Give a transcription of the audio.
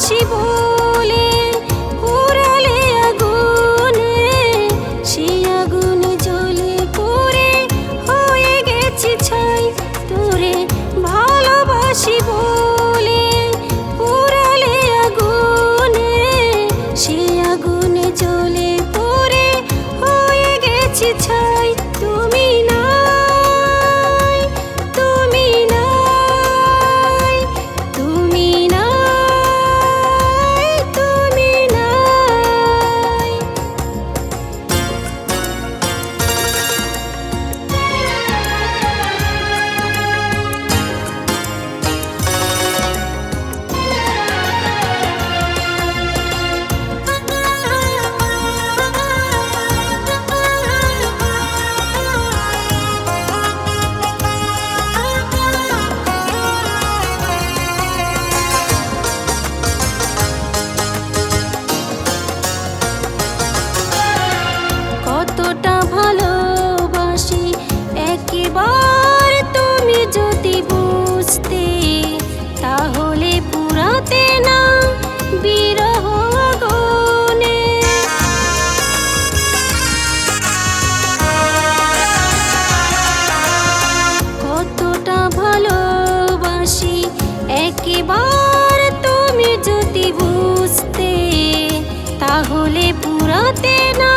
ভালোবাসি বলে পুরালে আগুনে, সেই আগুনে জ্বলে পুড়ে হয়ে গেছি ছাই। তোরে ভালোবাসি বলে পুরালে আগুনে, সেই আগুনে জ্বলে পুড়ে হয়ে গেছি ছাই। তুমি নাই, তুমি নাই, তুমি নাই, তুমি নাই। কতটা ভালোবাসি একবার তুমি যদি বুঝতে, তাহলে পুরাতে না বিরহ আগুনে। কতটা ভালোবাসি একবার তুমি যদি বুঝতে, তাহলে পুরাতে না